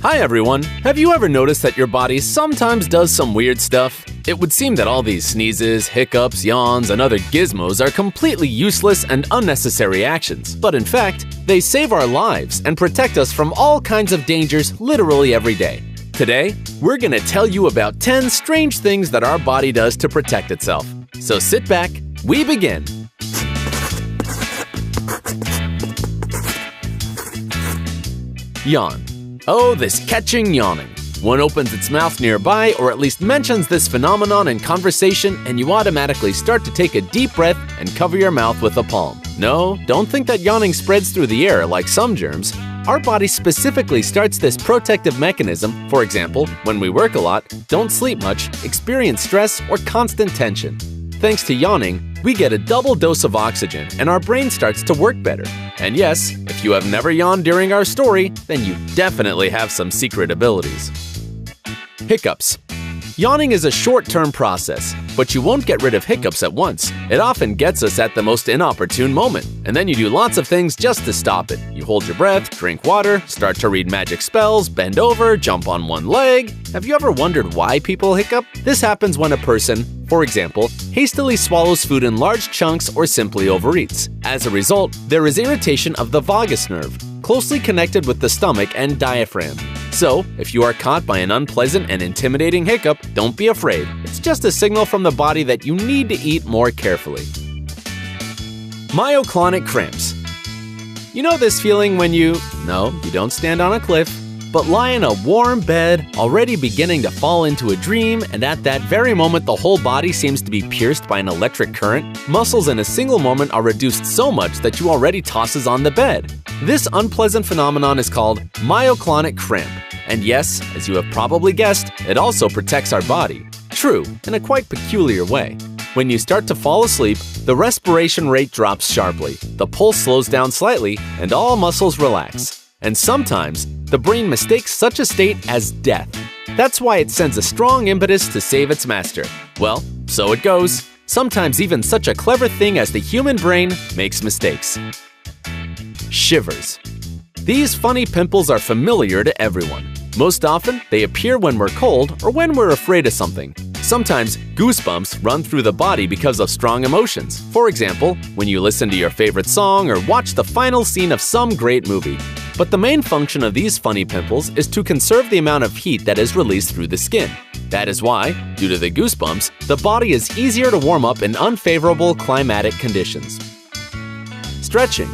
Hi everyone! Have you ever noticed that your body sometimes does some weird stuff? It would seem that all these sneezes, hiccups, yawns, and other gizmos are completely useless and unnecessary actions. But in fact, they save our lives and protect us from all kinds of dangers literally every day. Today, we're gonna tell you about 10 strange things that our body does to protect itself. So sit back, we begin! Yawn. Oh, this catching yawning. One opens its mouth nearby or at least mentions this phenomenon in conversation and you automatically start to take a deep breath and cover your mouth with a palm. No, don't think that yawning spreads through the air like some germs. Our body specifically starts this protective mechanism, for example, when we work a lot, don't sleep much, experience stress, or constant tension. Thanks to yawning, we get a double dose of oxygen and our brain starts to work better. And yes, if you have never yawned during our story, then you definitely have some secret abilities. Hiccups. Yawning is a short-term process, but you won't get rid of hiccups at once. It often gets us at the most inopportune moment, and then you do lots of things just to stop it. You hold your breath, drink water, start to read magic spells, bend over, jump on one leg. Have you ever wondered why people hiccup? This happens when a person, for example, hastily swallows food in large chunks or simply overeats. As a result, there is irritation of the vagus nerve, closely connected with the stomach and diaphragm. So, if you are caught by an unpleasant and intimidating hiccup, don't be afraid. It's just a signal from the body that you need to eat more carefully. Myoclonic cramps. You know this feeling when you don't stand on a cliff, but lie in a warm bed, already beginning to fall into a dream, and at that very moment the whole body seems to be pierced by an electric current? Muscles in a single moment are reduced so much that you already tosses on the bed. This unpleasant phenomenon is called myoclonic cramp. And yes, as you have probably guessed, it also protects our body. True, in a quite peculiar way. When you start to fall asleep, the respiration rate drops sharply, the pulse slows down slightly, and all muscles relax. And sometimes, the brain mistakes such a state as death. That's why it sends a strong impetus to save its master. Well, so it goes. Sometimes even such a clever thing as the human brain makes mistakes. Shivers. These funny pimples are familiar to everyone. Most often, they appear when we're cold or when we're afraid of something. Sometimes, goosebumps run through the body because of strong emotions. For example, when you listen to your favorite song or watch the final scene of some great movie. But the main function of these funny pimples is to conserve the amount of heat that is released through the skin. That is why, due to the goosebumps, the body is easier to warm up in unfavorable climatic conditions. Stretching.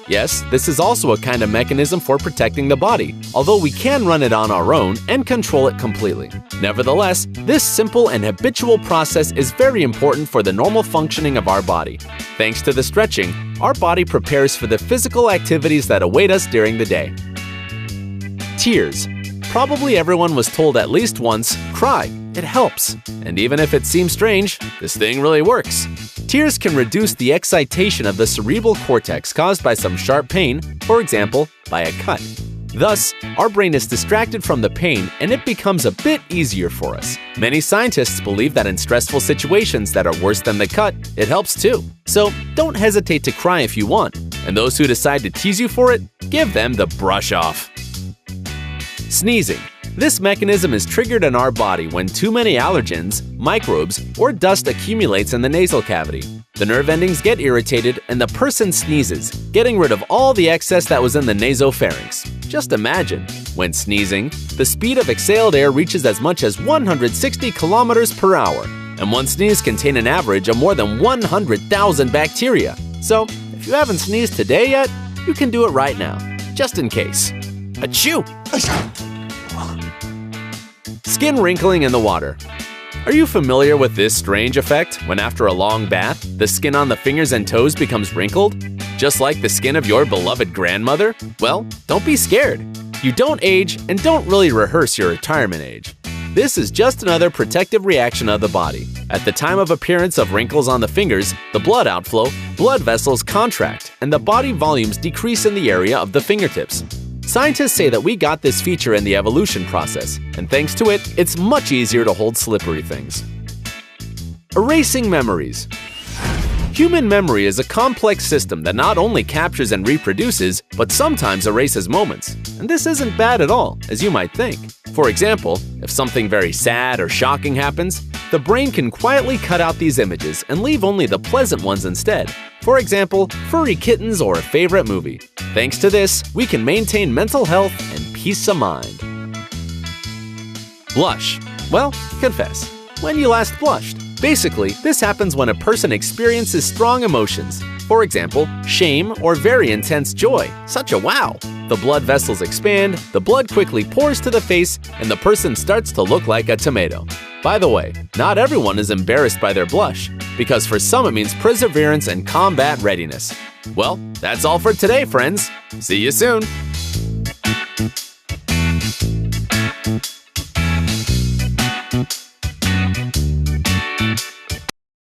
Yes, this is also a kind of mechanism for protecting the body, although we can run it on our own and control it completely. Nevertheless, this simple and habitual process is very important for the normal functioning of our body. Thanks to the stretching, our body prepares for the physical activities that await us during the day. Tears. Probably everyone was told at least once, cry, it helps. And even if it seems strange, this thing really works. Tears can reduce the excitation of the cerebral cortex caused by some sharp pain, for example, by a cut. Thus, our brain is distracted from the pain and it becomes a bit easier for us. Many scientists believe that in stressful situations that are worse than the cut, it helps too. So don't hesitate to cry if you want. And those who decide to tease you for it, give them the brush off. Sneezing. This mechanism is triggered in our body when too many allergens, microbes, or dust accumulates in the nasal cavity. The nerve endings get irritated and the person sneezes, getting rid of all the excess that was in the nasopharynx. Just imagine, when sneezing, the speed of exhaled air reaches as much as 160 kilometers per hour, and one sneeze can contain an average of more than 100,000 bacteria. So, if you haven't sneezed today yet, you can do it right now, just in case. Achoo! Skin wrinkling in the water. Are you familiar with this strange effect when after a long bath, the skin on the fingers and toes becomes wrinkled? Just like the skin of your beloved grandmother? Well, don't be scared. You don't age and don't really rehearse your retirement age. This is just another protective reaction of the body. At the time of appearance of wrinkles on the fingers, the blood outflow, blood vessels contract, and the body volumes decrease in the area of the fingertips. Scientists say that we got this feature in the evolution process, and thanks to it, it's much easier to hold slippery things. Erasing memories. Human memory is a complex system that not only captures and reproduces, but sometimes erases moments. And this isn't bad at all, as you might think. For example, if something very sad or shocking happens, the brain can quietly cut out these images and leave only the pleasant ones instead. For example, furry kittens or a favorite movie. Thanks to this, we can maintain mental health and peace of mind. Blush. Well, confess. When you last blushed. Basically, this happens when a person experiences strong emotions. For example, shame or very intense joy, such a wow. The blood vessels expand, the blood quickly pours to the face, and the person starts to look like a tomato. By the way, not everyone is embarrassed by their blush, because for some it means perseverance and combat readiness. Well, that's all for today, friends. See you soon!